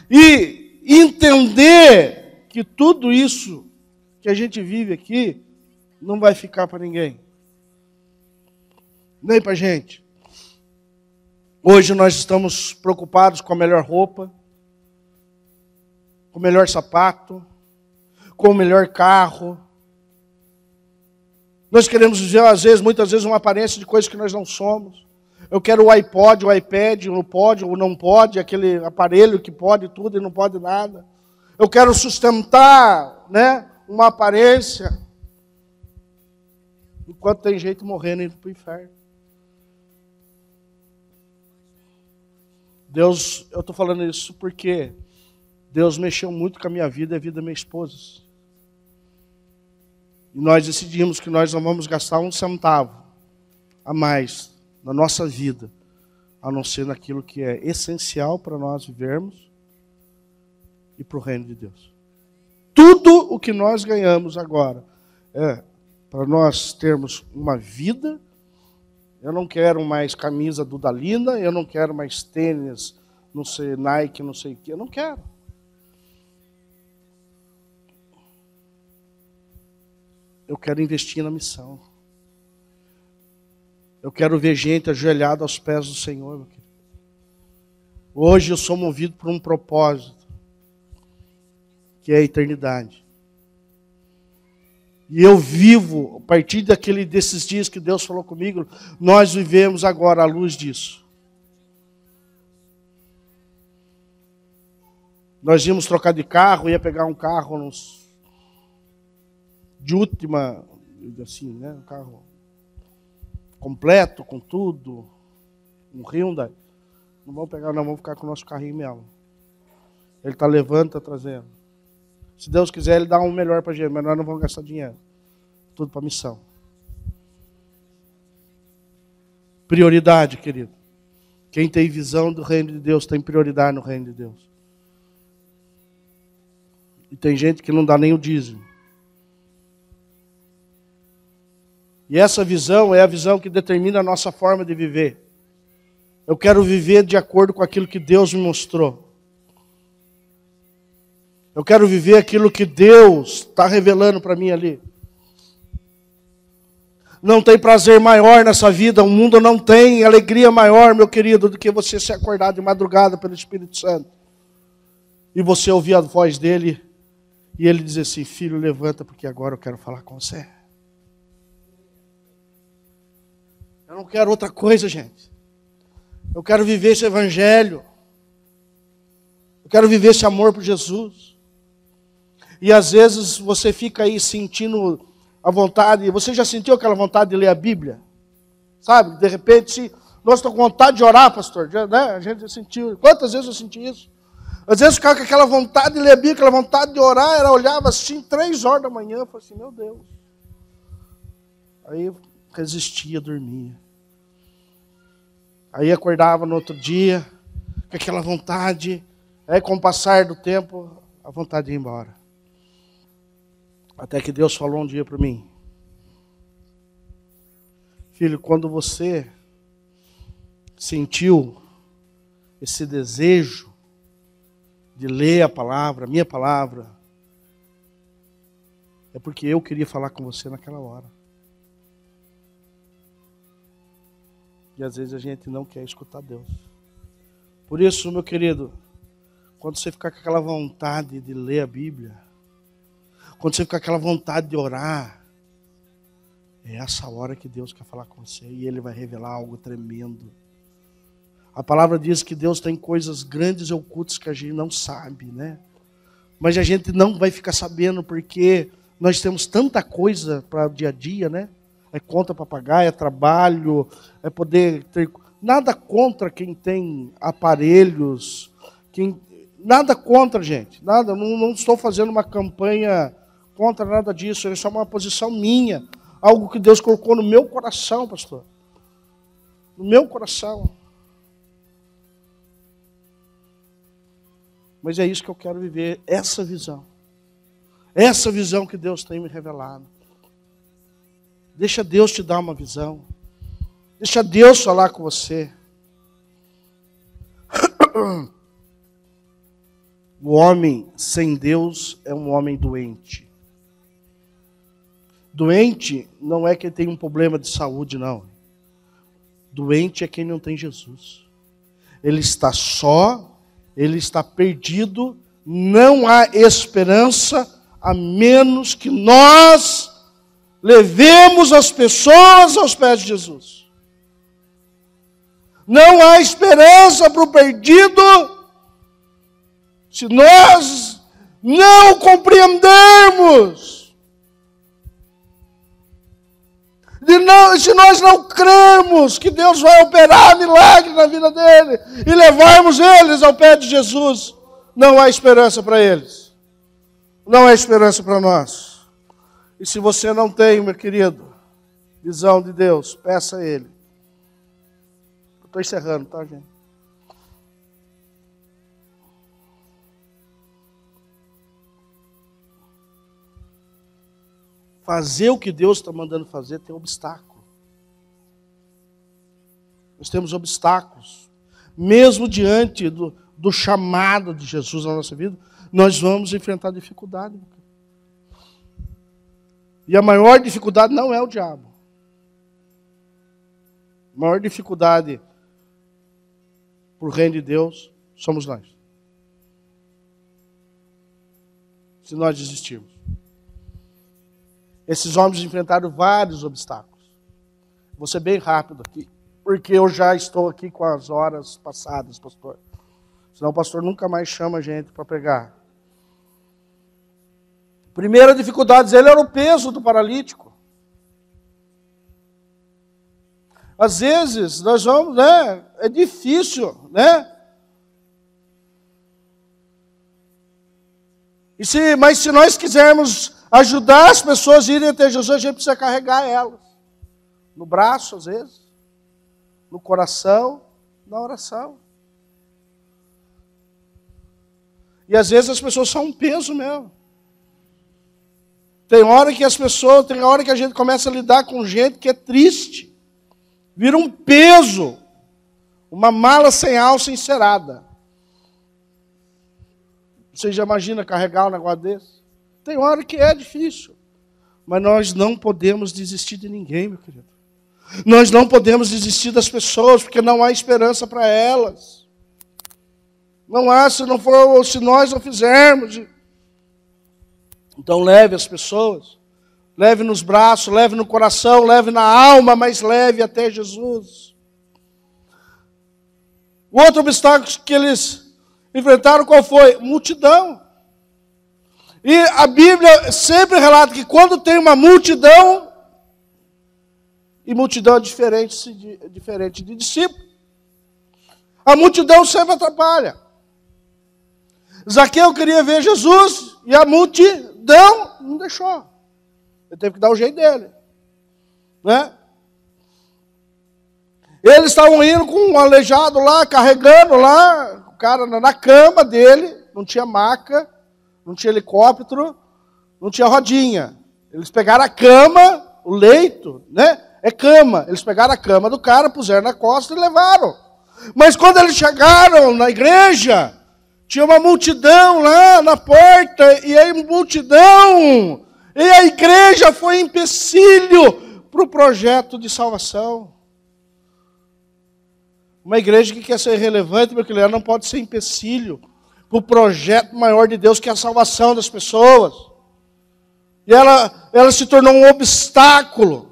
E entender que tudo isso que a gente vive aqui não vai ficar para ninguém. Nem para a gente. Hoje nós estamos preocupados com a melhor roupa, com o melhor sapato, com o melhor carro. Nós queremos viver, muitas vezes, uma aparência de coisas que nós não somos. Eu quero o iPod, o iPad, não pode ou não pode, aquele aparelho que pode tudo e não pode nada. Eu quero sustentar, uma aparência. Enquanto tem gente morrendo indo para o inferno. Deus, eu estou falando isso porque Deus mexeu muito com a minha vida e a vida da minha esposa. E nós decidimos que nós não vamos gastar um centavo a mais na nossa vida, a não ser naquilo que é essencial para nós vivermos e para o reino de Deus. Tudo o que nós ganhamos agora é para nós termos uma vida. Eu não quero mais camisa do Dalina, eu não quero mais tênis, não sei, Nike, não sei o que, eu não quero. Eu quero investir na missão. Eu quero ver gente ajoelhada aos pés do Senhor, meu querido. Hoje eu sou movido por um propósito, que é a eternidade. E eu vivo, a partir desses dias que Deus falou comigo, nós vivemos agora à luz disso. Nós íamos trocar de carro, ia pegar um carro de última, assim, um carro completo, com tudo, um Hyundai. Não vamos pegar, não, vamos ficar com o nosso carrinho mesmo. Ele está levando, está trazendo. Se Deus quiser, Ele dá um melhor para a gente, mas nós não vamos gastar dinheiro. Tudo para missão. Prioridade, querido. Quem tem visão do reino de Deus tem prioridade no reino de Deus. E tem gente que não dá nem o dízimo. E essa visão é a visão que determina a nossa forma de viver. Eu quero viver de acordo com aquilo que Deus me mostrou. Eu quero viver aquilo que Deus está revelando para mim ali. Não tem prazer maior nessa vida, o mundo não tem alegria maior, meu querido, do que você se acordar de madrugada pelo Espírito Santo. E você ouvir a voz dele, e ele dizer assim, filho, levanta, porque agora eu quero falar com você. Eu não quero outra coisa, gente. Eu quero viver esse evangelho. Eu quero viver esse amor por Jesus. E às vezes você fica aí sentindo a vontade. Você já sentiu aquela vontade de ler a Bíblia? Sabe? De repente, nós estou com vontade de orar, pastor. A gente sentiu. Quantas vezes eu senti isso? Às vezes eu ficava com aquela vontade de ler a Bíblia, aquela vontade de orar. Ela olhava assim, 3 horas da manhã. Eu falei assim, meu Deus. Aí eu resistia, dormia. Aí acordava no outro dia, com aquela vontade. Aí com o passar do tempo, a vontade de ir embora. Até que Deus falou um dia para mim. Filho, quando você sentiu esse desejo de ler a palavra, a minha palavra, é porque eu queria falar com você naquela hora. E às vezes a gente não quer escutar Deus. Por isso, meu querido, quando você ficar com aquela vontade de ler a Bíblia, quando você ficar com aquela vontade de orar, é essa hora que Deus quer falar com você e Ele vai revelar algo tremendo. A palavra diz que Deus tem coisas grandes e ocultas que a gente não sabe, né? Mas a gente não vai ficar sabendo porque nós temos tanta coisa para o dia a dia, né? É conta para pagar, é trabalho, é poder ter... Nada contra quem tem aparelhos, nada contra, gente. Nada, não estou fazendo uma campanha contra nada disso. Isso é uma posição minha. Algo que Deus colocou no meu coração, pastor. No meu coração. Mas é isso que eu quero viver, essa visão. Essa visão que Deus tem me revelado. Deixa Deus te dar uma visão. Deixa Deus falar com você. O homem sem Deus é um homem doente. Doente não é quem tem um problema de saúde, não. Doente é quem não tem Jesus. Ele está só, ele está perdido, não há esperança, a menos que nós levemos as pessoas aos pés de Jesus. Não há esperança para o perdido se nós não compreendermos. Se nós não cremos que Deus vai operar milagre na vida dele e levarmos eles ao pé de Jesus, não há esperança para eles. Não há esperança para nós. E se você não tem, meu querido, visão de Deus, peça a Ele. Estou encerrando, tá, gente? Fazer o que Deus está mandando fazer tem obstáculo. Nós temos obstáculos. Mesmo diante do chamado de Jesus na nossa vida, nós vamos enfrentar dificuldade. E a maior dificuldade não é o diabo. A maior dificuldade para o reino de Deus somos nós. Se nós desistirmos. Esses homens enfrentaram vários obstáculos. Vou ser bem rápido aqui, porque eu já estou aqui com as horas passadas, pastor. Senão o pastor nunca mais chama a gente para pregar. Primeira dificuldade dele era o peso do paralítico. Às vezes nós vamos, né? É difícil, né? Mas se nós quisermos ajudar as pessoas a irem até Jesus, a gente precisa carregar elas. No braço, às vezes. No coração, na oração. E às vezes as pessoas são um peso mesmo. Tem hora que a gente começa a lidar com gente que é triste. Vira um peso. Uma mala sem alça encerada. Você já imagina carregar um negócio desse? Tem hora que é difícil. Mas nós não podemos desistir de ninguém, meu querido. Nós não podemos desistir das pessoas, porque não há esperança para elas. Não há, se nós não fizermos. Então leve as pessoas, leve nos braços, leve no coração, leve na alma, mas leve até Jesus. O outro obstáculo que eles enfrentaram, qual foi? Multidão. E a Bíblia sempre relata que quando tem uma multidão, e multidão é diferente de discípulo, a multidão sempre atrapalha. Zaqueu queria ver Jesus e a multidão não deixou. Ele teve que dar o jeito dele. Né? Eles estavam indo com um aleijado lá, carregando lá, o cara na cama dele, não tinha maca, não tinha helicóptero, não tinha rodinha. Eles pegaram a cama, o leito, né? É cama. Eles pegaram a cama do cara, puseram na costa e levaram. Mas quando eles chegaram na igreja, tinha uma multidão lá na porta, e a multidão, e a igreja foi empecilho para o projeto de salvação. Uma igreja que quer ser relevante, meu querido, ela não pode ser empecilho para o projeto maior de Deus, que é a salvação das pessoas. E ela se tornou um obstáculo.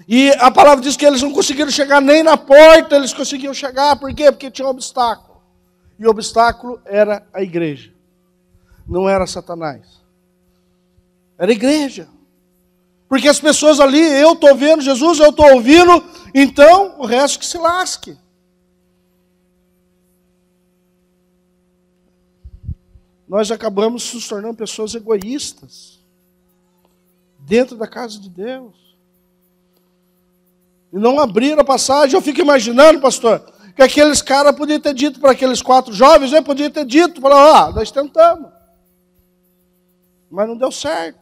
E a palavra diz que eles não conseguiram chegar nem na porta, eles conseguiam chegar. Por quê? Porque tinha um obstáculo. E o obstáculo era a igreja. Não era Satanás. Era a igreja. Porque as pessoas ali, eu estou vendo Jesus, eu estou ouvindo, então o resto que se lasque. Nós acabamos nos tornando pessoas egoístas dentro da casa de Deus. E não abriram a passagem. Eu fico imaginando, pastor, que aqueles caras podiam ter dito para aqueles 4 jovens, né? Podiam ter dito, nós tentamos. Mas não deu certo.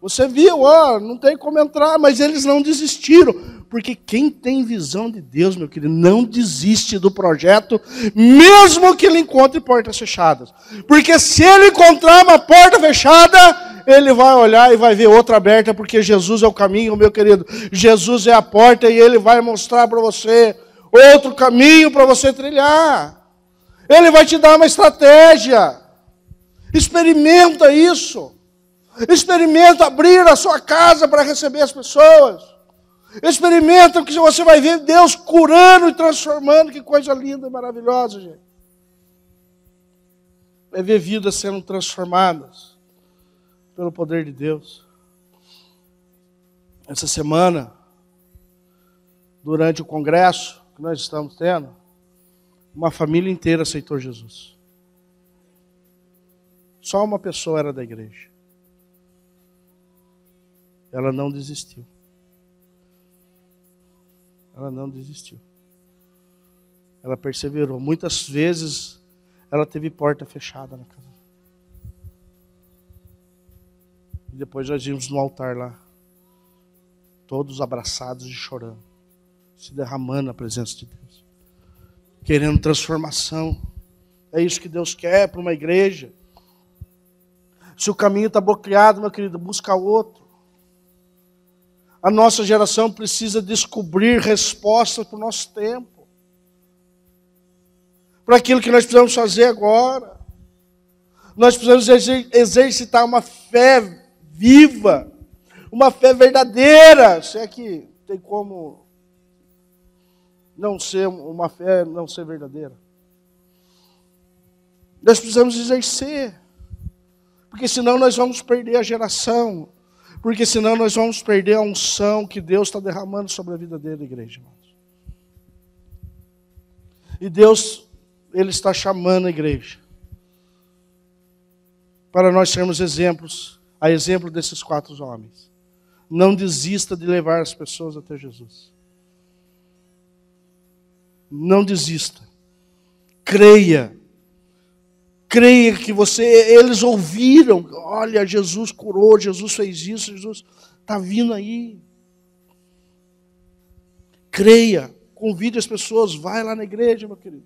Você viu, não tem como entrar, mas eles não desistiram. Porque quem tem visão de Deus, meu querido, não desiste do projeto, mesmo que ele encontre portas fechadas. Porque se ele encontrar uma porta fechada, ele vai olhar e vai ver outra aberta, porque Jesus é o caminho, meu querido. Jesus é a porta e ele vai mostrar para você outro caminho para você trilhar. Ele vai te dar uma estratégia. Experimenta isso. Experimenta abrir a sua casa para receber as pessoas. Experimenta que você vai ver Deus curando e transformando. Que coisa linda e maravilhosa, gente. Vai ver vidas sendo transformadas pelo poder de Deus. Essa semana, durante o congresso que nós estamos tendo, uma família inteira aceitou Jesus. Só uma pessoa era da igreja. Ela não desistiu. Ela não desistiu. Ela perseverou. Muitas vezes ela teve porta fechada na casa. E depois nós vimos no altar lá, todos abraçados e chorando, se derramando na presença de Deus, querendo transformação. É isso que Deus quer para uma igreja. Se o caminho está bloqueado, meu querido, busca outro. A nossa geração precisa descobrir respostas para o nosso tempo. Para aquilo que nós precisamos fazer agora. Nós precisamos exercitar uma fé viva. Uma fé verdadeira. Se é que tem como não ser uma fé, não ser verdadeira. Nós precisamos exercer. Porque senão nós vamos perder a geração. Porque senão nós vamos perder a unção que Deus está derramando sobre a vida dele, igreja. E Deus, Ele está chamando a igreja para nós sermos exemplos, a exemplo desses 4 homens. Não desista de levar as pessoas até Jesus. Não desista. Creia. Creia que eles ouviram, olha, Jesus curou, Jesus fez isso, Jesus está vindo aí. Creia, convide as pessoas, vai lá na igreja, meu querido.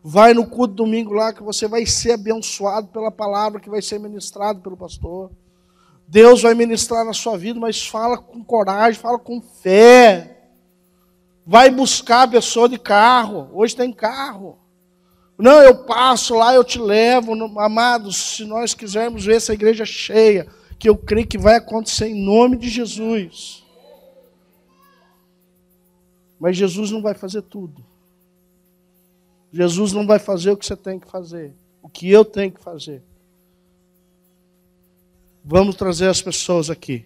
Vai no culto domingo lá, que você vai ser abençoado pela palavra que vai ser ministrada pelo pastor. Deus vai ministrar na sua vida, mas fala com coragem, fala com fé. Vai buscar a pessoa de carro, hoje tem carro. Não, eu passo lá, eu te levo. Amados, se nós quisermos ver essa igreja cheia, que eu creio que vai acontecer em nome de Jesus. Mas Jesus não vai fazer tudo. Jesus não vai fazer o que você tem que fazer, o que eu tenho que fazer. Vamos trazer as pessoas aqui.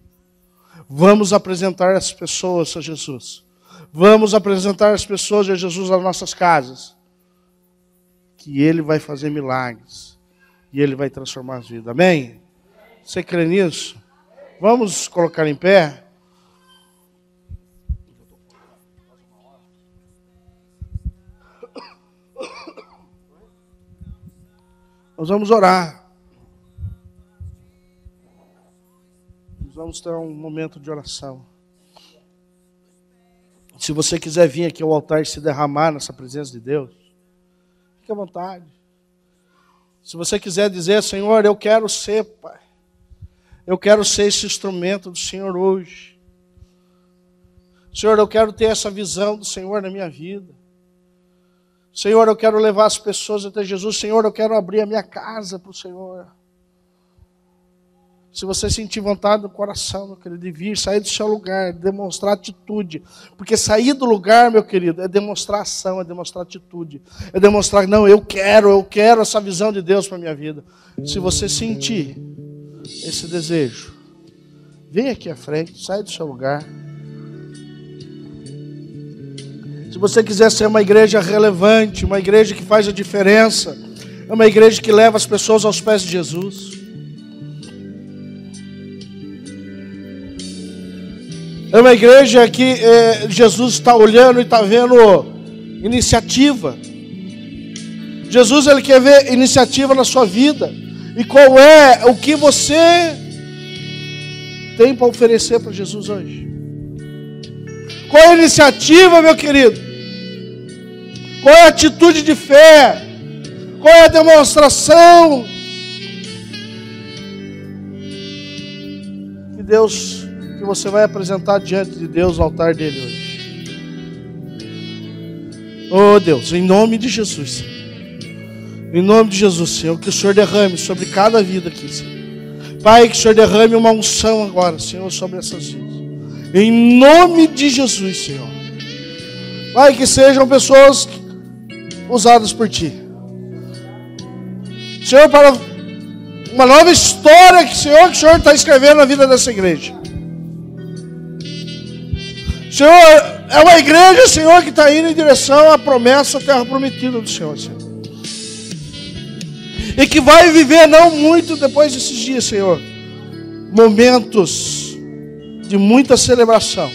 Vamos apresentar as pessoas a Jesus. Vamos apresentar as pessoas a Jesus nas nossas casas. Que Ele vai fazer milagres. E Ele vai transformar as vidas. Amém? Você crê nisso? Vamos colocar em pé? Nós vamos orar. Nós vamos ter um momento de oração. Se você quiser vir aqui ao altar e se derramar nessa presença de Deus, fique à vontade. Se você quiser dizer, Senhor, eu quero ser, Pai. Eu quero ser esse instrumento do Senhor hoje. Senhor, eu quero ter essa visão do Senhor na minha vida. Senhor, eu quero levar as pessoas até Jesus. Senhor, eu quero abrir a minha casa para o Senhor. Se você sentir vontade no coração, meu querido, de vir, sair do seu lugar, demonstrar atitude. Porque sair do lugar, meu querido, é demonstrar ação, é demonstrar atitude. É demonstrar, não, eu quero essa visão de Deus para a minha vida. Se você sentir esse desejo, vem aqui à frente, sai do seu lugar. Se você quiser ser uma igreja relevante, uma igreja que faz a diferença, é uma igreja que leva as pessoas aos pés de Jesus. É uma igreja que Jesus está olhando e está vendo iniciativa. Jesus, ele quer ver iniciativa na sua vida. E qual é o que você tem para oferecer para Jesus hoje? Qual é a iniciativa, meu querido? Qual é a atitude de fé? Qual é a demonstração que você vai apresentar diante de Deus no altar dele hoje? Oh Deus, em nome de Jesus, em nome de Jesus, Senhor, que o Senhor derrame sobre cada vida aqui, Senhor. Pai, que o Senhor derrame uma unção agora, Senhor, sobre essas vidas. Em nome de Jesus, Senhor. Pai, que sejam pessoas usadas por Ti. Senhor, para uma nova história que o Senhor está escrevendo na vida dessa igreja. Senhor, é uma igreja, Senhor, que está indo em direção à promessa, à terra prometida do Senhor, Senhor. E que vai viver não muito depois desses dias, Senhor, momentos de muita celebração.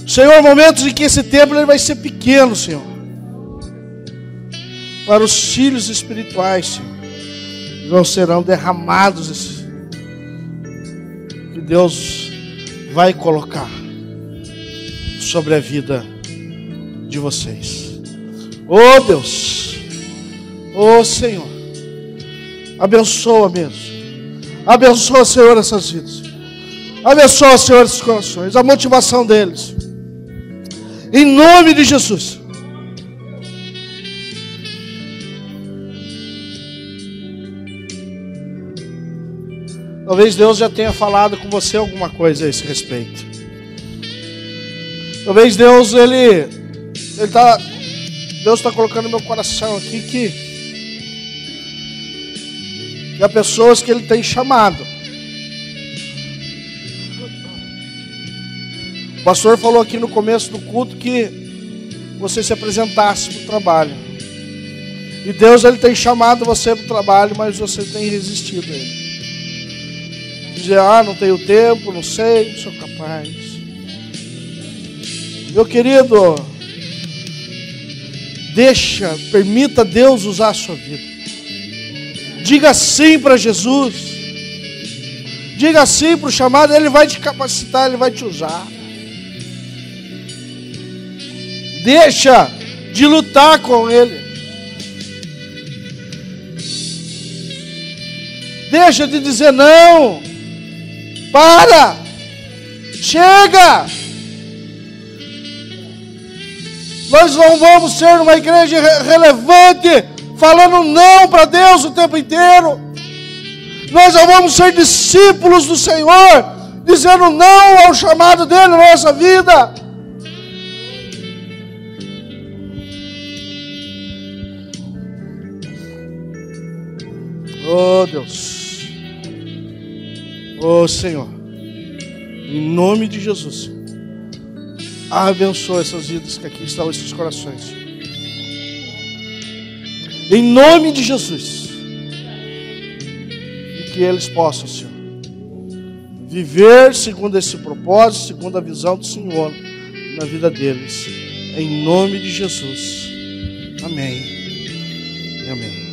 Senhor, momentos em que esse templo ele vai ser pequeno, Senhor, para os filhos espirituais, Senhor, não serão derramados, que Deus vai colocar sobre a vida de vocês. Oh Deus, oh Senhor, abençoa mesmo, abençoa, Senhor, essas vidas, abençoa, Senhor, esses corações, a motivação deles, em nome de Jesus. Talvez Deus já tenha falado com você alguma coisa a esse respeito. Talvez Deus, Deus está colocando no meu coração aqui que há pessoas que Ele tem chamado. O pastor falou aqui no começo do culto que você se apresentasse para o trabalho. E Deus, Ele tem chamado você para o trabalho, mas você tem resistido a Ele. Dizer, não tenho tempo, não sei, não sou capaz. Meu querido, permita Deus usar a sua vida. Diga sim para Jesus. Diga sim para o chamado, Ele vai te capacitar, Ele vai te usar. Deixa de lutar com Ele. Deixa de dizer não. Para! Chega! Nós não vamos ser uma igreja relevante, falando não para Deus o tempo inteiro. Nós não vamos ser discípulos do Senhor, dizendo não ao chamado dele na nossa vida. Oh Deus. Oh Senhor, em nome de Jesus, abençoa essas vidas que aqui estão, esses corações. Em nome de Jesus, e que eles possam, Senhor, viver segundo esse propósito, segundo a visão do Senhor na vida deles. Em nome de Jesus. Amém e amém.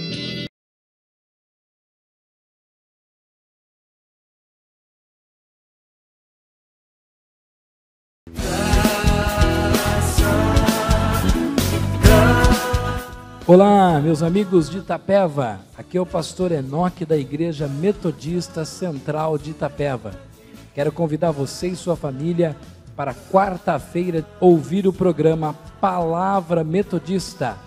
Olá, meus amigos de Itapeva, aqui é o pastor Enoque da Igreja Metodista Central de Itapeva. Quero convidar você e sua família para quarta-feira ouvir o programa Palavra Metodista.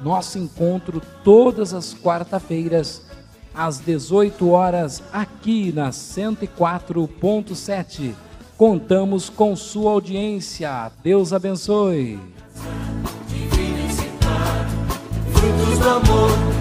Nosso encontro todas as quarta-feiras, às 18 horas, aqui na 104.7. Contamos com sua audiência. Deus abençoe. Frutos do amor.